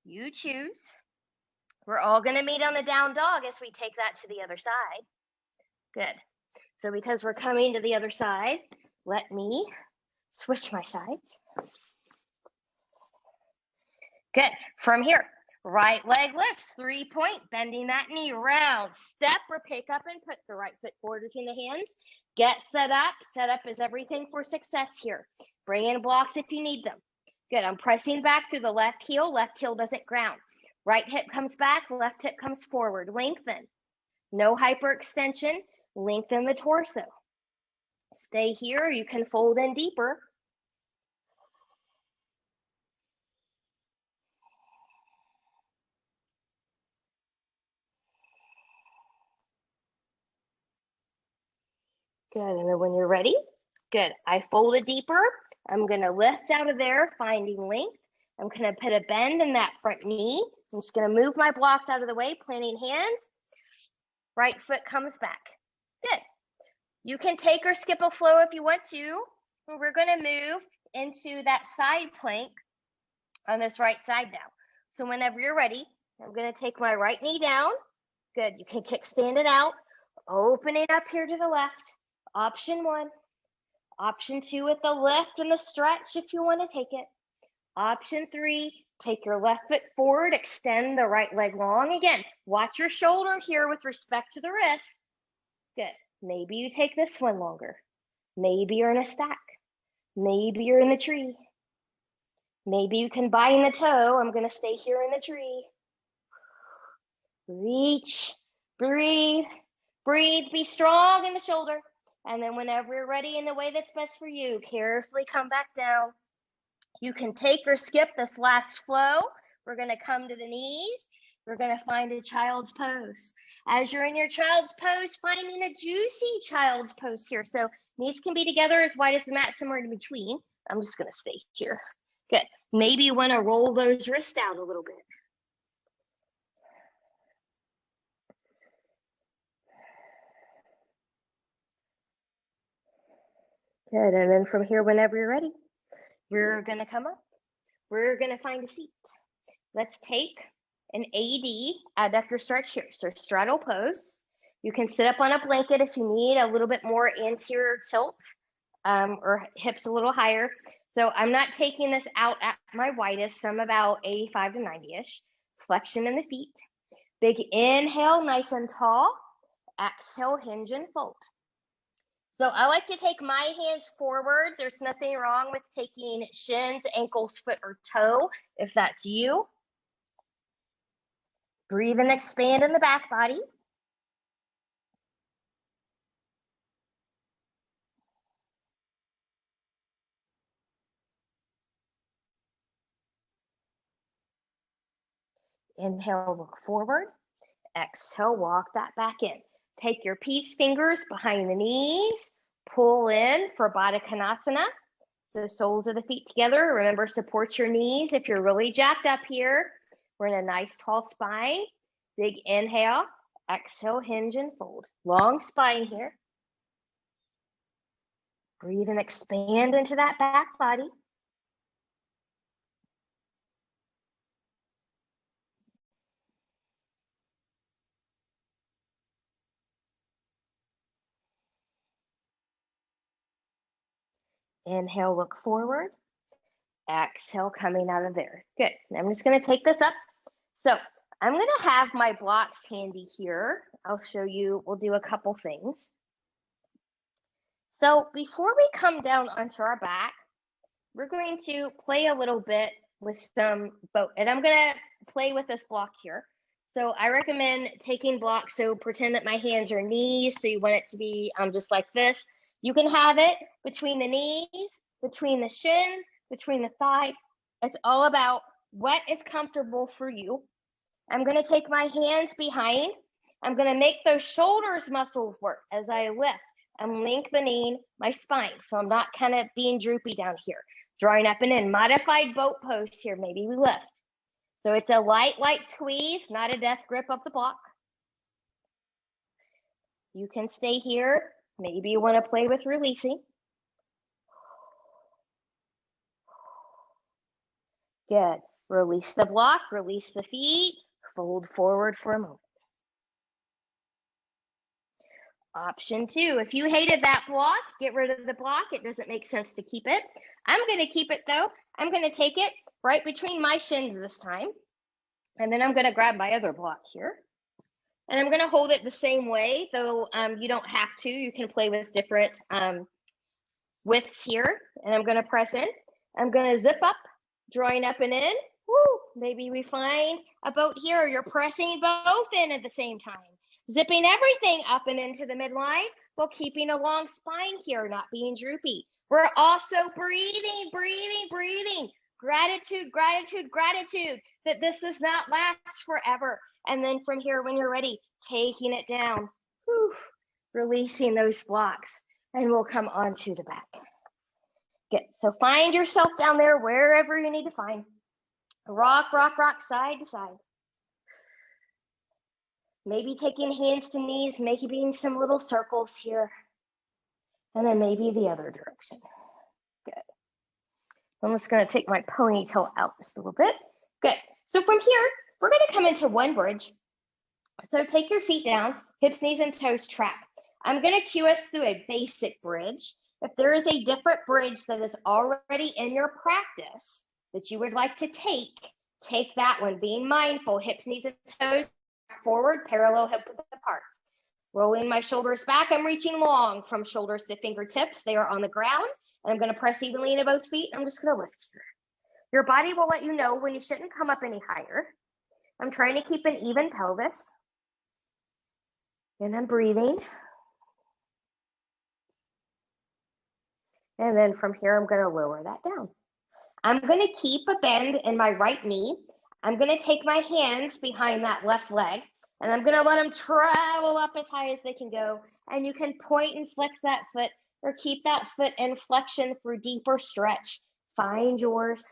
S1: You choose. We're all going to meet on the down dog as we take that to the other side. Good. So because we're coming to the other side, let me switch my sides. Good. From here, right leg lifts, 3-point, bending that knee round. Step or pick up and put the right foot forward between the hands. Get set up. Set up is everything for success here. Bring in blocks if you need them. Good. I'm pressing back through the left heel. Left heel doesn't ground. Right hip comes back. Left hip comes forward. Lengthen. No hyperextension. Lengthen the torso. Stay here. You can fold in deeper. Good, and then when you're ready, good. I folded deeper. I'm gonna lift out of there, finding length. I'm gonna put a bend in that front knee. I'm just gonna move my blocks out of the way, planting hands. Right foot comes back. Good. You can take or skip a flow if you want to. We're gonna move into that side plank on this right side now. So whenever you're ready, I'm gonna take my right knee down. Good, you can kickstand it out, open it up here to the left. Option 1. Option 2 with the lift and the stretch if you want to take it. Option 3, take your left foot forward, extend the right leg long. Again, watch your shoulder here with respect to the wrist. Good. Maybe you take this one longer. Maybe you're in a stack. Maybe you're in the tree. Maybe you can bind the toe. I'm going to stay here in the tree. Reach, breathe, breathe. Be strong in the shoulder. And then whenever you're ready in the way that's best for you, carefully come back down. You can take or skip this last flow. We're going to come to the knees. We're going to find a child's pose. As you're in your child's pose, finding a juicy child's pose here. So knees can be together as wide as the mat, somewhere in between. I'm just going to stay here. Good. Maybe you want to roll those wrists out a little bit. Good, and then from here, whenever you're ready, we're gonna come up. We're gonna find a seat. Let's take an AD, adductor stretch here. So straddle pose. You can sit up on a blanket if you need a little bit more anterior tilt or hips a little higher. So I'm not taking this out at my widest. I'm about 85 to 90-ish. Flexion in the feet. Big inhale, nice and tall. Exhale, hinge and fold. So I like to take my hands forward. There's nothing wrong with taking shins, ankles, foot, or toe, if that's you. Breathe and expand in the back body. Inhale, look forward. Exhale, walk that back in. Take your peace fingers behind the knees. Pull in for Badakanasana. So soles of the feet together. Remember, support your knees if you're really jacked up here. We're in a nice tall spine. Big inhale. Exhale, hinge and fold. Long spine here. Breathe and expand into that back body. Inhale, look forward. Exhale, coming out of there. Good. I'm just going to take this up. So I'm going to have my blocks handy here. I'll show you. We'll do a couple things. So before we come down onto our back, we're going to play a little bit with some boat. And I'm going to play with this block here. So I recommend taking blocks. So pretend that my hands are knees. So you want it to be just like this. You can have it between the knees, between the shins, between the thigh. It's all about what is comfortable for you. I'm going to take my hands behind. I'm going to make those shoulders muscles work as I lift. I'm lengthening my spine, so I'm not kind of being droopy down here. Drawing up and in. Modified boat pose here. Maybe we lift. So it's a light squeeze, not a death grip of the block. You can stay here. Maybe you want to play with releasing. Good. Release the block, release the feet, fold forward for a moment. Option 2, if you hated that block, get rid of the block. It doesn't make sense to keep it. I'm going to keep it though. I'm going to take it right between my shins this time. And then I'm going to grab my other block here. And I'm going to hold it the same way, though you don't have to. You can play with different widths here. And I'm going to press in. I'm going to zip up, drawing up and in. Woo, maybe we find a boat here. You're pressing both in at the same time. Zipping everything up and into the midline while keeping a long spine here, not being droopy. We're also breathing, breathing, breathing. Gratitude, gratitude, gratitude that this does not last forever. And then from here, when you're ready, taking it down, whew, releasing those blocks, and we'll come onto the back. Good. So find yourself down there wherever you need to find. Rock, rock, rock, side to side. Maybe taking hands to knees, maybe some little circles here. And then maybe the other direction. Good. I'm just going to take my ponytail out just a little bit. Good. So from here, we're going to come into one bridge. So take your feet down, hips, knees, and toes track. I'm going to cue us through a basic bridge. If there is a different bridge that is already in your practice that you would like to take that one. Being mindful, hips, knees, and toes forward, parallel hip width apart. Rolling my shoulders back, I'm reaching long from shoulders to fingertips. They are on the ground, and I'm going to press evenly into both feet. I'm just going to lift here. Your body will let you know when you shouldn't come up any higher. I'm trying to keep an even pelvis. And I'm breathing. And then from here, I'm going to lower that down. I'm going to keep a bend in my right knee. I'm going to take my hands behind that left leg, and I'm going to let them travel up as high as they can go. And you can point and flex that foot or keep that foot in flexion for deeper stretch. Find yours.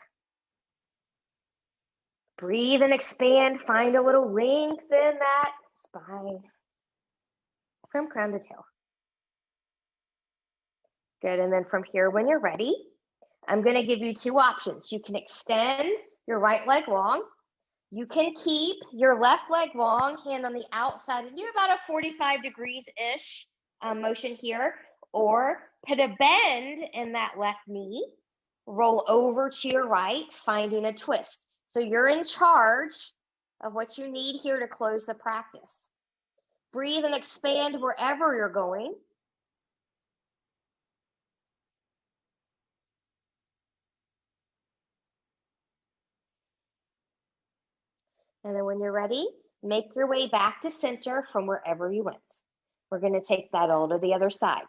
S1: Breathe and expand. Find a little length in that spine from crown to tail. Good. And then from here, when you're ready, I'm going to give you two options. You can extend your right leg long. You can keep your left leg long, hand on the outside, and do about a 45 degrees-ish motion here, or put a bend in that left knee, roll over to your right, finding a twist. So you're in charge of what you need here to close the practice. Breathe and expand wherever you're going. And then when you're ready, make your way back to center from wherever you went. We're going to take that all to the other side.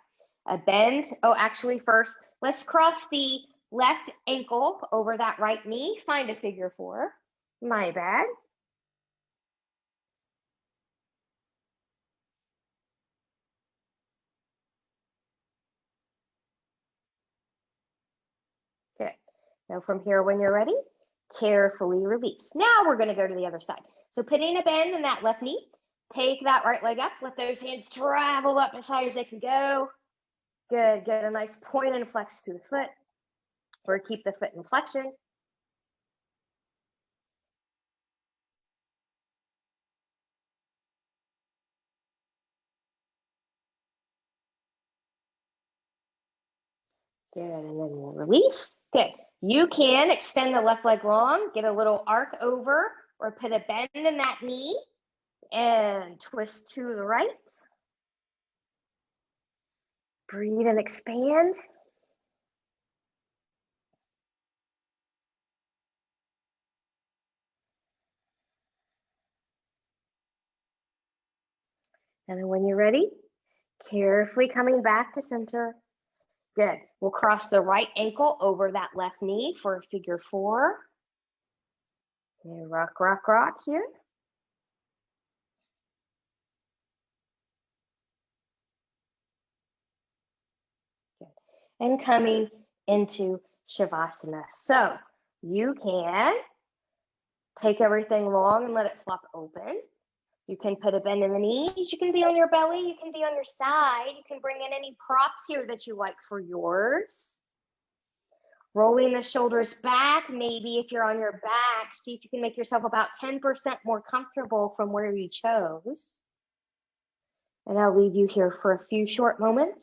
S1: A bend. Oh, actually, first, let's cross the left ankle over that right knee. Find a figure four. My bad. Good. Now from here, when you're ready, carefully release. Now we're going to go to the other side. So putting a bend in that left knee, take that right leg up, let those hands travel up as high as they can go. Good. Get a nice point and flex through the foot, or keep the foot in flexion. Good, and then we'll release. Good. You can extend the left leg long, get a little arc over, or put a bend in that knee and twist to the right. Breathe and expand. And then when you're ready, carefully coming back to center. Good. We'll cross the right ankle over that left knee for a figure 4. And rock, rock, rock here. Good. And coming into Shavasana. So you can take everything long and let it flop open. You can put a bend in the knees. You can be on your belly. You can be on your side. You can bring in any props here that you like for yours. Rolling the shoulders back. Maybe if you're on your back, see if you can make yourself about 10% more comfortable from where you chose. And I'll leave you here for a few short moments,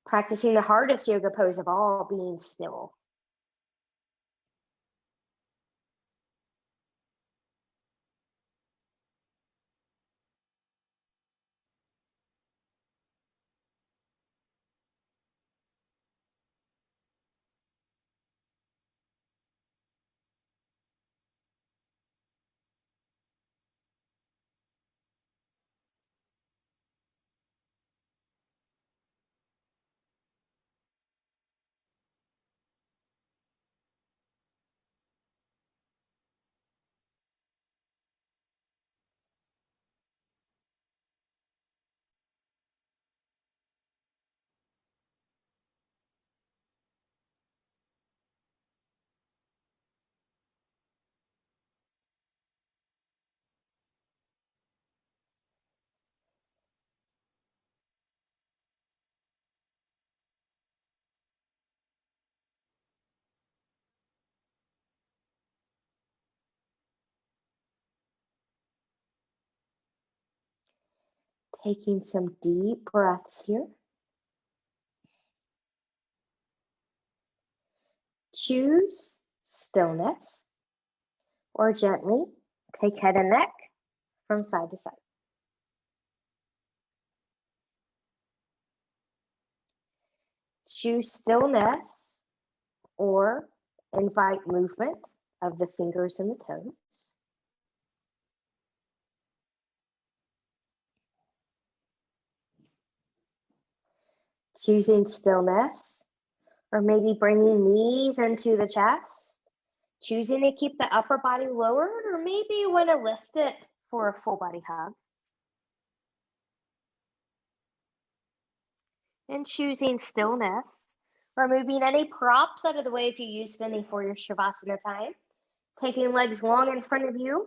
S1: practicing the hardest yoga pose of all, being still. Taking some deep breaths here. Choose stillness, or gently take head and neck from side to side. Choose stillness, or invite movement of the fingers and the toes. Choosing stillness, or maybe bringing knees into the chest. Choosing to keep the upper body lowered, or maybe you want to lift it for a full body hug. And choosing stillness, or moving any props out of the way if you used any for your Shavasana time. Taking legs long in front of you,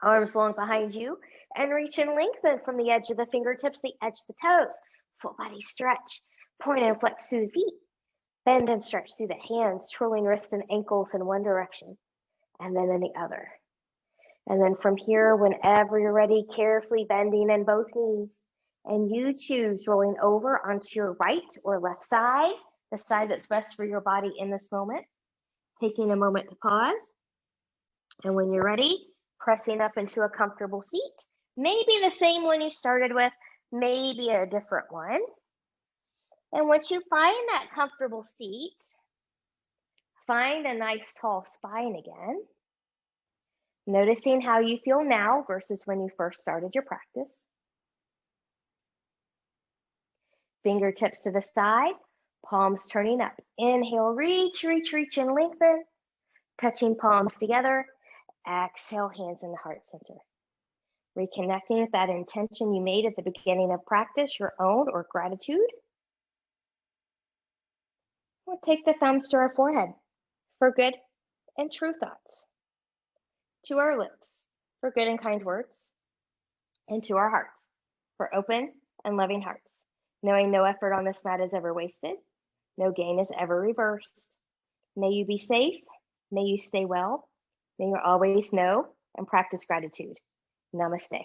S1: arms long behind you, and reach and lengthen from the edge of the fingertips, the edge of the toes. Full body stretch. Point and flex through the feet. Bend and stretch through the hands, twirling wrists and ankles in one direction, and then in the other. And then from here, whenever you're ready, carefully bending in both knees. And you choose rolling over onto your right or left side, the side that's best for your body in this moment. Taking a moment to pause. And when you're ready, pressing up into a comfortable seat. Maybe the same one you started with, maybe a different one. And once you find that comfortable seat, find a nice tall spine again. Noticing how you feel now versus when you first started your practice. Fingertips to the side, palms turning up. Inhale, reach, reach, reach, and lengthen. Touching palms together. Exhale, hands in the heart center. Reconnecting with that intention you made at the beginning of practice, your own, or gratitude. We'll take the thumbs to our forehead for good and true thoughts. To our lips for good and kind words. And to our hearts for open and loving hearts. Knowing no effort on this mat is ever wasted. No gain is ever reversed. May you be safe. May you stay well. May you always know and practice gratitude. Namaste.